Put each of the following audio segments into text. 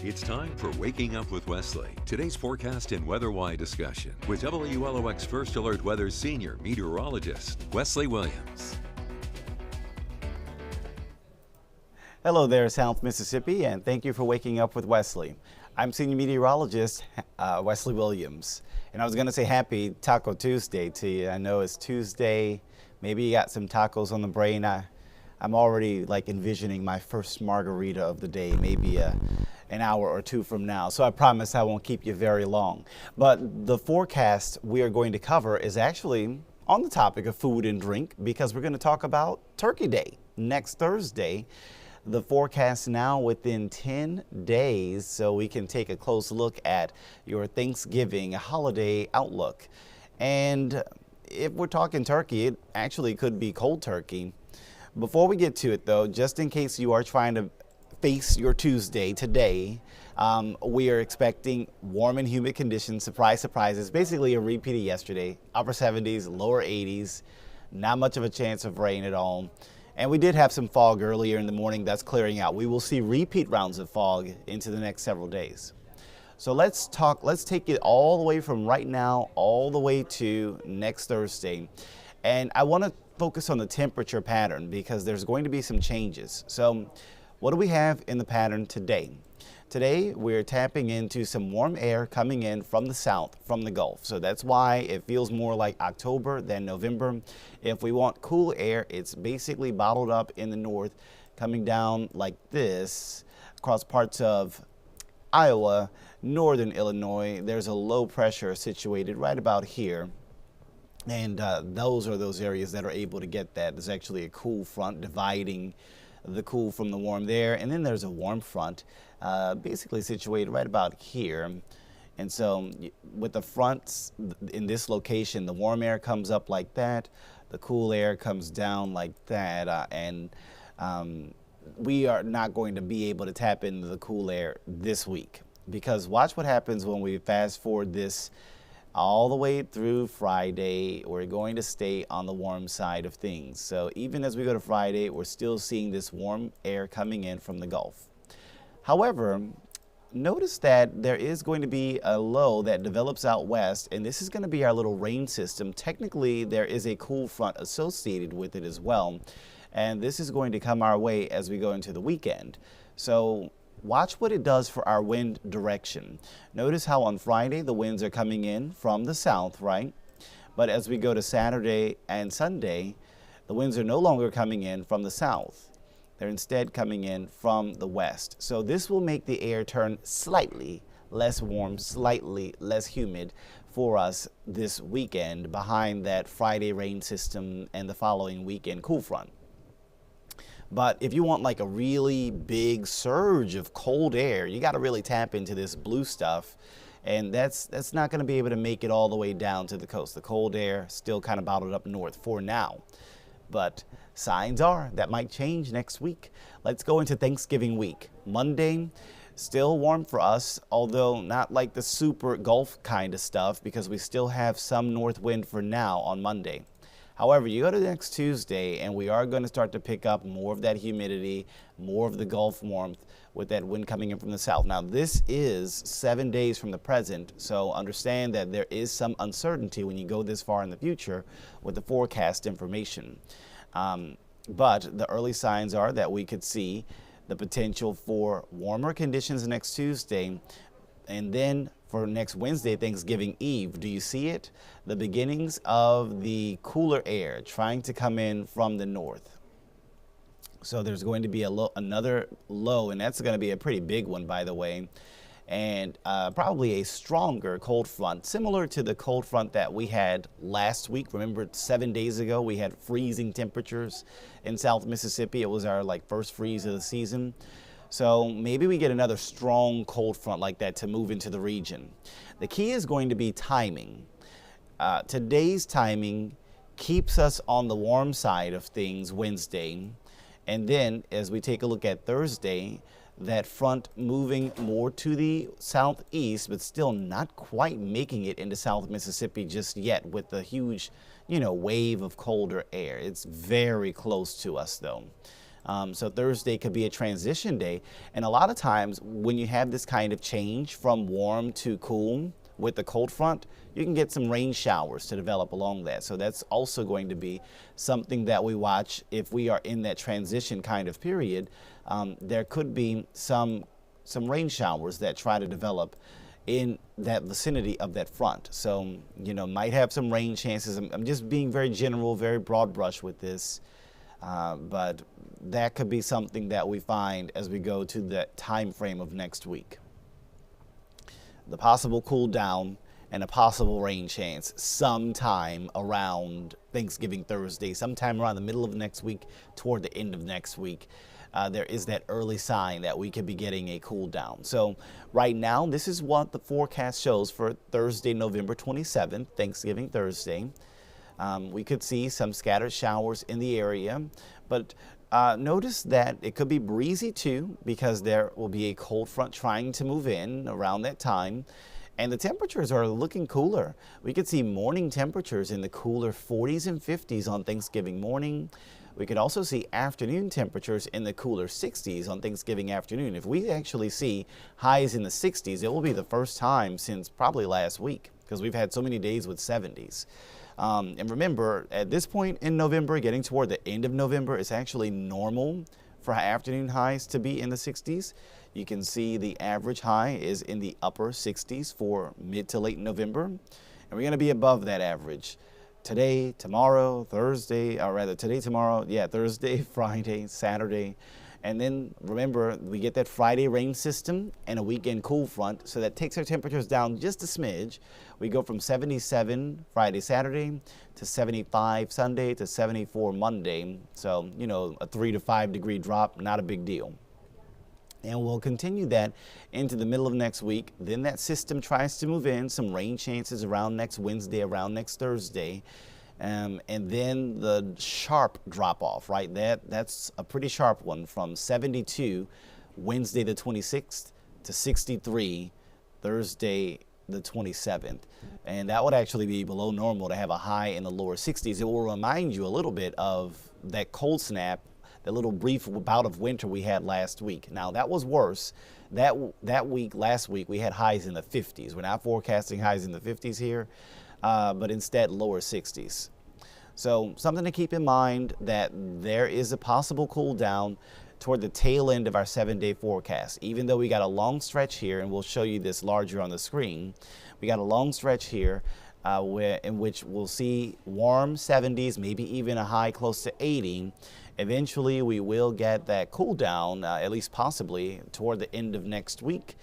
It's time for Waking Up with Wesley. Today's forecast and weather-wide discussion with WLOX First Alert Weather's senior meteorologist, Wesley Williams. Hello there, South Mississippi, and thank you for waking up with Wesley. I'm senior meteorologist Wesley Williams, and I was going to say happy Taco Tuesday to you. I know it's Tuesday. Maybe you got some tacos on the brain. I'm already like envisioning my first margarita of the day, maybe an hour or two from now. So I promise I won't keep you very long. But the forecast we are going to cover is actually on the topic of food and drink, because we're going to talk about Turkey Day next Thursday. The forecast now within 10 days, so we can take a close look at your Thanksgiving holiday outlook. And if we're talking turkey, it actually could be cold turkey. Before we get to it though, just in case you are trying to face your Tuesday today, we are expecting warm and humid conditions. Surprise, surprise. It's basically a repeat of yesterday. Upper 70s, lower 80s, not much of a chance of rain at all. And we did have some fog earlier in the morning. That's clearing out. We will see repeat rounds of fog into the next several days. So let's take it all the way from right now all the way to next Thursday. And I want to focus on the temperature pattern because there's going to be some changes. So what do we have in the pattern today? Today, we're tapping into some warm air coming in from the south, from the Gulf. So that's why it feels more like October than November. If we want cool air, it's basically bottled up in the north, coming down like this across parts of Iowa, northern Illinois. There's a low pressure situated right about here. And those are those areas that are able to get that. There's actually a cool front dividing the cool from the warm there. And then there's a warm front basically situated right about here. And so with the fronts in this location, the warm air comes up like that. The cool air comes down like that. We are not going to be able to tap into the cool air this week, because watch what happens when we fast forward this all the way through Friday. We're going to stay on the warm side of things. So even as we go to Friday, we're still seeing this warm air coming in from the Gulf. However, notice that there is going to be a low that develops out west, and this is going to be our little rain system. Technically, there is a cool front associated with it as well, and this is going to come our way as we go into the weekend. So watch what it does for our wind direction. Notice how on Friday the winds are coming in from the south, right? But as we go to Saturday and Sunday, the winds are no longer coming in from the south. They're instead coming in from the west. So this will make the air turn slightly less warm, slightly less humid for us this weekend behind that Friday rain system and the following weekend cool front. But if you want like a really big surge of cold air, you got to really tap into this blue stuff. And that's not going to be able to make it all the way down to the coast. The cold air still kind of bottled up north for now. But signs are that might change next week. Let's go into Thanksgiving week. Monday, still warm for us, although not like the super Gulf kind of stuff, because we still have some north wind for now on Monday. However, you go to next Tuesday, and we are going to start to pick up more of that humidity, more of the Gulf warmth with that wind coming in from the south. Now, this is 7 days from the present, so understand that there is some uncertainty when you go this far in the future with the forecast information. But the early signs are that we could see the potential for warmer conditions next Tuesday, and then for next Wednesday, Thanksgiving Eve. Do you see it? The beginnings of the cooler air trying to come in from the north. So there's going to be another low, and that's going to be a pretty big one, by the way, and probably a stronger cold front, similar to the cold front that we had last week. Remember, 7 days ago, we had freezing temperatures in South Mississippi. It was our first freeze of the season. So maybe we get another strong cold front like that to move into the region. The key is going to be timing. Today's timing keeps us on the warm side of things Wednesday. And then as we take a look at Thursday, that front moving more to the southeast, but still not quite making it into South Mississippi just yet with the huge, wave of colder air. It's very close to us though. So Thursday could be a transition day. And a lot of times when you have this kind of change from warm to cool with the cold front, you can get some rain showers to develop along that. So that's also going to be something that we watch if we are in that transition kind of period. There could be some rain showers that try to develop in that vicinity of that front. So, might have some rain chances. I'm just being very general, very broad brush with this. But that could be something that we find as we go to the time frame of next week. The possible cool down and a possible rain chance sometime around Thanksgiving Thursday, sometime around the middle of next week, toward the end of next week. There is that early sign that we could be getting a cool down. So right now, this is what the forecast shows for Thursday, November 27th, Thanksgiving Thursday. We could see some scattered showers in the area, but notice that it could be breezy too, because there will be a cold front trying to move in around that time. And the temperatures are looking cooler. We could see morning temperatures in the cooler 40s and 50s on Thanksgiving morning. We could also see afternoon temperatures in the cooler 60s on Thanksgiving afternoon. If we actually see highs in the 60s, it will be the first time since probably last week, because we've had so many days with 70s. And remember, at this point in November, getting toward the end of November, it's actually normal for afternoon highs to be in the 60s. You can see the average high is in the upper 60s for mid to late November. And we're going to be above that average today, tomorrow, Thursday, or rather today, tomorrow, Thursday, Friday, Saturday. And then remember, we get that Friday rain system and a weekend cool front, so that takes our temperatures down just a smidge. We go from 77 Friday, Saturday to 75 Sunday to 74 Monday. So, a 3 to 5 degree drop, not a big deal. And we'll continue that into the middle of next week. Then that system tries to move in, some rain chances around next Wednesday, around next Thursday. And then the sharp drop off, right? That's a pretty sharp one, from 72 Wednesday the 26th to 63 Thursday the 27th. And that would actually be below normal to have a high in the lower 60s. It will remind you a little bit of that cold snap, the little brief bout of winter we had last week. Now, that was worse. That week, last week, we had highs in the 50s. We're not forecasting highs in the 50s here, but instead lower 60s. So something to keep in mind, that there is a possible cool down toward the tail end of our 7-day forecast. Even though we got a long stretch here, and we'll show you this larger on the screen, we got a long stretch here in which we'll see warm 70s, maybe even a high close to 80. Eventually, we will get that cool down, at least possibly, toward the end of next week.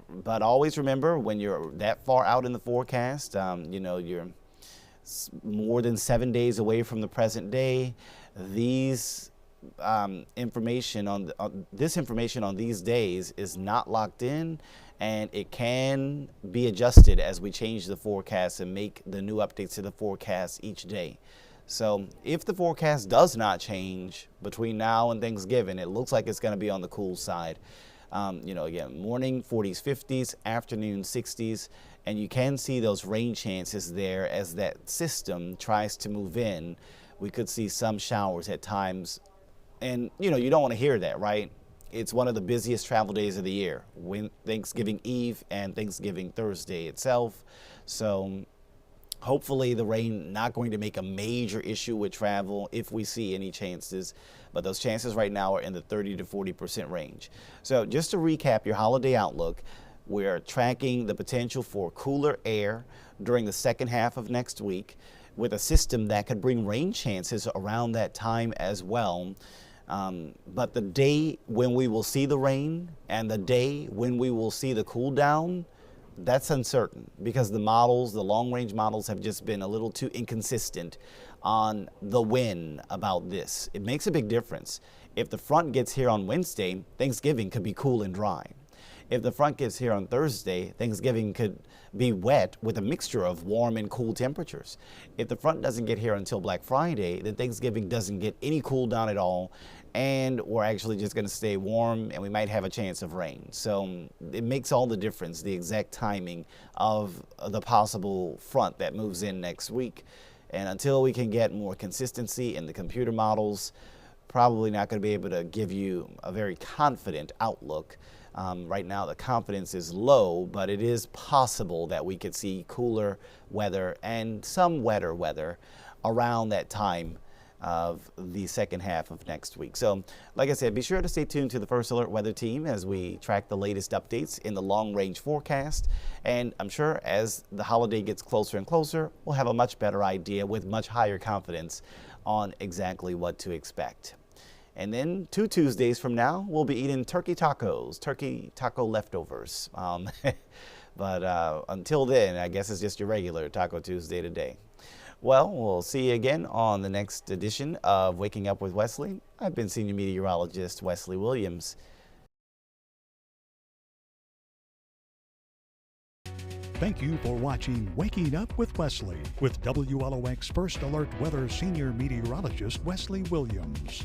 But always remember, when you're that far out in the forecast, you're more than 7 days away from the present day. These information on these days is not locked in, and it can be adjusted as we change the forecast and make the new updates to the forecast each day. So if the forecast does not change between now and Thanksgiving, it looks like it's going to be on the cool side. Again, morning 40s, 50s, afternoon 60s, and you can see those rain chances there as that system tries to move in. We could see some showers at times, and you don't want to hear that, right? It's one of the busiest travel days of the year, when Thanksgiving Eve and Thanksgiving Thursday itself. So hopefully the rain not going to make a major issue with travel if we see any chances, but those chances right now are in the 30 to 40% range. So just to recap your holiday outlook, we're tracking the potential for cooler air during the second half of next week, with a system that could bring rain chances around that time as well. But the day when we will see the rain and the day when we will see the cool down, that's uncertain, because the long-range models have just been a little too inconsistent on the when about this. It makes a big difference. If the front gets here on Wednesday, Thanksgiving could be cool and dry. If the front gets here on Thursday, Thanksgiving could be wet with a mixture of warm and cool temperatures. If the front doesn't get here until Black Friday, then Thanksgiving doesn't get any cool down at all, and we're actually just going to stay warm, and we might have a chance of rain. So it makes all the difference, the exact timing of the possible front that moves in next week. And until we can get more consistency in the computer models, probably not going to be able to give you a very confident outlook. Right now the confidence is low, but it is possible that we could see cooler weather and some wetter weather around that time of the second half of next week. So like I said, be sure to stay tuned to the First Alert Weather Team as we track the latest updates in the long range forecast. And I'm sure as the holiday gets closer and closer, we'll have a much better idea with much higher confidence on exactly what to expect. And then 2 Tuesdays from now, we'll be eating turkey tacos, turkey taco leftovers. But until then, I guess it's just your regular Taco Tuesday today. Well, we'll see you again on the next edition of Waking Up with Wesley. I've been Senior Meteorologist Wesley Williams. Thank you for watching Waking Up with Wesley with WLOX First Alert Weather Senior Meteorologist Wesley Williams.